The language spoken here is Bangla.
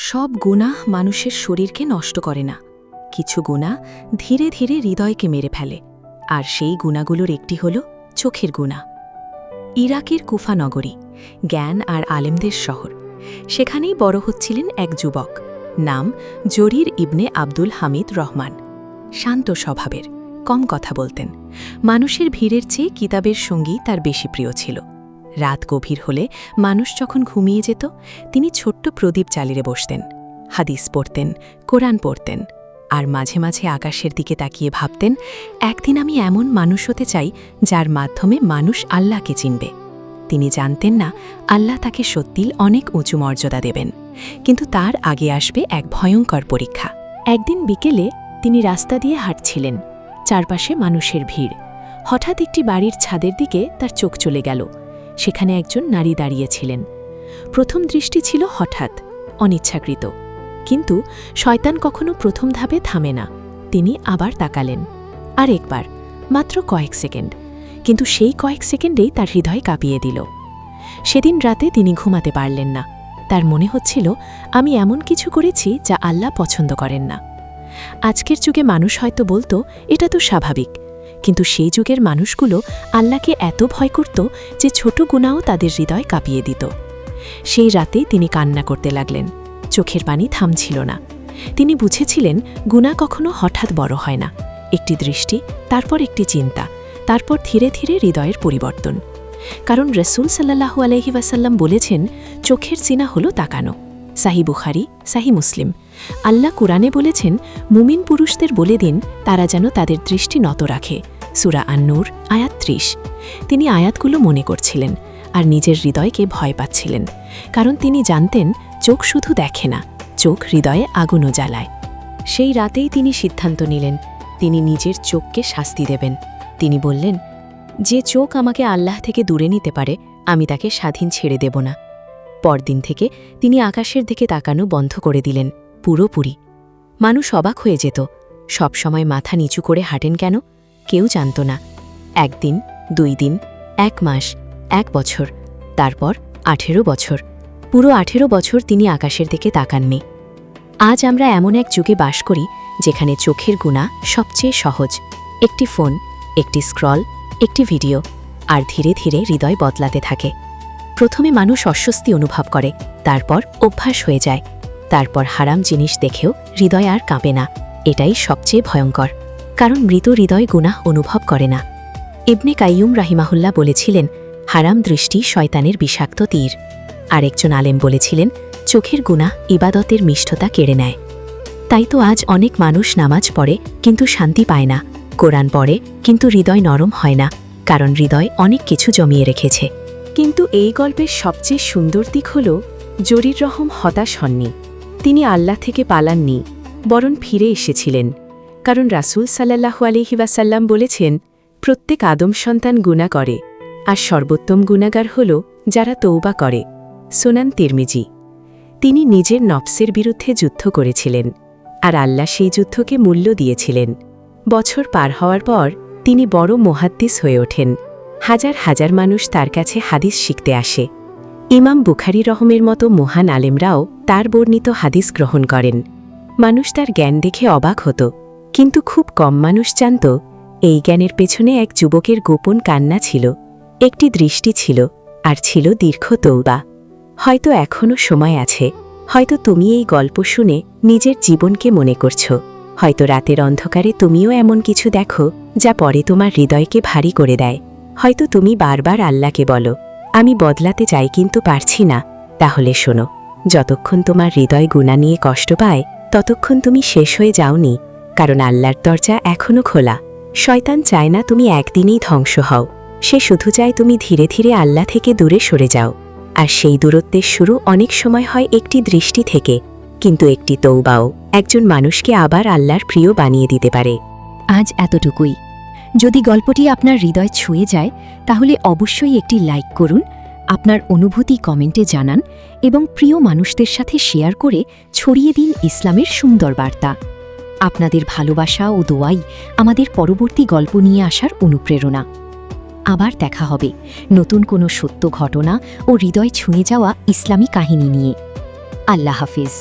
সব গুনাহ মানুষের শরীরকে নষ্ট করে না, কিছু গুনাহ ধীরে ধীরে হৃদয়কে মেরে ফেলে, আর সেই গুনাহগুলোর একটি হল চোখের গুনাহ। ইরাকের কুফা নগরী, জ্ঞান আর আলেমদের শহর। সেখানেই বড় হচ্ছিলেন এক যুবক, নাম জরির ইবনে আব্দুল হামিদ রহমান। শান্ত স্বভাবের, কম কথা বলতেন। মানুষের ভিড়ের চেয়ে কিতাবের সঙ্গী তার বেশি প্রিয় ছিল। রাত গভীর হলে মানুষ যখন ঘুমিয়ে যেত, তিনি ছোট্ট প্রদীপ জ্বালিয়ে বসতেন, হাদিস পড়তেন, কোরআন পড়তেন, আর মাঝে মাঝে আকাশের দিকে তাকিয়ে ভাবতেন, একদিন আমি এমন মানুষ হতে চাই যার মাধ্যমে মানুষ আল্লাহকে চিনবে। তিনি জানতেন না আল্লাহ তাকে সত্যিই অনেক উঁচু মর্যাদা দেবেন, কিন্তু তার আগে আসবে এক ভয়ঙ্কর পরীক্ষা। একদিন বিকেলে তিনি রাস্তা দিয়ে হাঁটছিলেন, চারপাশে মানুষের ভিড়। হঠাৎ একটি বাড়ির ছাদের দিকে তার চোখ চলে গেল। সেখানে একজন নারী দাঁড়িয়েছিলেন। প্রথম দৃষ্টি ছিল হঠাৎ, অনিচ্ছাকৃত, কিন্তু শয়তান কখনো প্রথম ধাপে থামে না। তিনি আবার তাকালেন, আর একবার, মাত্র কয়েক সেকেন্ড, কিন্তু সেই কয়েক সেকেন্ডেই তার হৃদয় কাঁপিয়ে দিল। সেদিন রাতে তিনি ঘুমাতে পারলেন না। তার মনে হচ্ছিল, আমি এমন কিছু করেছি যা আল্লাহ পছন্দ করেন না। আজকের যুগে মানুষ হয়তো বলতো এটা তো স্বাভাবিক, কিন্তু সেই যুগের মানুষগুলো আল্লাহকে এত ভয় করত যে ছোট গুনাহও তাদের হৃদয় কাঁপিয়ে দিত। সেই রাতেই তিনি কান্না করতে লাগলেন, চোখের পানি থামছিল না। তিনি বুঝেছিলেন গুনাহ কখনো হঠাৎ বড় হয় না, একটি দৃষ্টি, তারপর একটি চিন্তা, তারপর ধীরে ধীরে হৃদয়ের পরিবর্তন। কারণ রসুল সাল্লাল্লাহু আলাইহি ওয়াসাল্লাম বলেছেন, চোখের চিনা হলো তাকানো। সাহি বুখারি, সাহি মুসলিম। আল্লাহ কুরআনে বলেছেন, মুমিন পুরুষদের বলে দিন তারা যেন তাদের দৃষ্টি নত রাখে। সূরা আন-নূর, আয়াত ৩০। তিনি আয়াতগুলো মনে করছিলেন আর নিজের হৃদয়কে ভয় পাচ্ছিলেন, কারণ তিনি জানতেন চোখ শুধু দেখে না, চোখ হৃদয়ে আগুনও জ্বালায়। সেই রাতেই তিনি সিদ্ধান্ত নিলেন, তিনি নিজের চোখকে শাস্তি দেবেন। তিনি বললেন, যে চোখ আমাকে আল্লাহ থেকে দূরে নিতে পারে, আমি তাকে স্বাধীন ছেড়ে দেব না। পরদিন থেকে তিনি আকাশের দিকে তাকানো বন্ধ করে দিলেন, পুরোপুরি। মানুষ অবাক হয়ে যেত, সবসময় মাথা নিচু করে হাঁটেন কেন? কেউ জানত না। একদিন, ২ দিন, ১ মাস, ১ বছর, তারপর ১৮ বছর। পুরো ১৮ বছর তিনি আকাশের দিকে তাকাননি। আজ আমরা এমন এক যুগে বাস করি যেখানে চোখের গুনাহ সবচেয়ে সহজ। একটি ফোন, একটি স্ক্রল, একটি ভিডিও, আর ধীরে ধীরে হৃদয় বদলাতে থাকে। প্রথমে মানুষ অস্বস্তি অনুভব করে, তারপর অভ্যাস হয়ে যায়, তারপর হারাম জিনিস দেখেও হৃদয় আর কাঁপে না। এটাই সবচেয়ে ভয়ঙ্কর, কারণ মৃত হৃদয় গুনাহ অনুভব করে না। ইবনে কাইয়ুম রাহিমাহুল্লাহ বলেছিলেন, হারাম দৃষ্টি শয়তানের বিষাক্ত তীর। আরেকজন আলেম বলেছিলেন, চোখের গুনাহ ইবাদতের মিষ্টতা কেড়ে নেয়। তাই তো আজ অনেক মানুষ নামাজ পড়ে কিন্তু শান্তি পায় না, কোরআন পড়ে কিন্তু হৃদয় নরম হয় না, কারণ হৃদয় অনেক কিছু জমিয়ে রেখেছে। কিন্তু এই গল্পের সবচেয়ে সুন্দর দিক হল, জরির রহম হতাশ হননি। তিনি আল্লাহ থেকে পালাননি, বরং ফিরে এসেছিলেন। কারণ রাসূল সাল্লাল্লাহু আলাইহি ওয়াসাল্লাম বলেছেন, প্রত্যেক আদম সন্তান গুনাহ করে, আর সর্বোত্তম গুনাহগার হল যারা তওবা করে। সুনান তিরমিজি। তিনি নিজের নফসের বিরুদ্ধে যুদ্ধ করেছিলেন, আর আল্লাহ সেই যুদ্ধকে মূল্য দিয়েছিলেন। বছর পার হওয়ার পর তিনি বড় মুহাদ্দিস হয়ে ওঠেন। হাজার হাজার মানুষ তার কাছে হাদিস শিখতে আসে। ইমাম বুখারী রহমের মতো মহান আলেমরাও তার বর্ণিত হাদিস গ্রহণ করেন। মানুষ তার জ্ঞান দেখে অবাক হতো, কিন্তু খুব কম মানুষ জানত এই জ্ঞানের পেছনে এক যুবকের গোপন কান্না ছিল, একটি দৃষ্টি ছিল, আর ছিল দীর্ঘ তওবা। হয়তো এখনও সময় আছে, হয়তো তুমি এই গল্প শুনে নিজের জীবনকে মনে করছো, হয়তো রাতের অন্ধকারে তুমিও এমন কিছু দেখো যা পরে তোমার হৃদয়কে ভারী করে দেয়। হয়তো তুমি বারবার আল্লাহকে বলো, আমি বদলাতে চাই কিন্তু পারছি না। তাহলে শোনো, যতক্ষণ তোমার হৃদয় গুনাহ নিয়ে কষ্ট পায়, ততক্ষণ তুমি শেষ হয়ে যাওনি, কারণ আল্লাহর দরজা এখনও খোলা। শয়তান চায় না তুমি একদিনেই ধ্বংস হও, সে শুধু চায় তুমি ধীরে ধীরে আল্লাহ থেকে দূরে সরে যাও। আর সেই দূরত্বের শুরু অনেক সময় হয় একটি দৃষ্টি থেকে, কিন্তু একটি তওবাও একজন মানুষকে আবার আল্লাহর প্রিয় বানিয়ে দিতে পারে। আজ এতটুকুই। যদি গল্পটি আপনার হৃদয় ছুঁয়ে যায়, তাহলে অবশ্যই একটি লাইক করুন, আপনার অনুভূতি কমেন্টে জানান, এবং প্রিয় মানুষদের সাথে শেয়ার করে ছড়িয়ে দিন ইসলামের সুন্দর বার্তা। আপনাদের ভালোবাসা ও দোয়াই আমাদের পরবর্তী গল্প নিয়ে আসার অনুপ্রেরণা। আবার দেখা হবে নতুন কোনো সত্য ঘটনা ও হৃদয় ছুঁয়ে যাওয়া ইসলামী কাহিনী নিয়ে। আল্লাহ হাফিজ।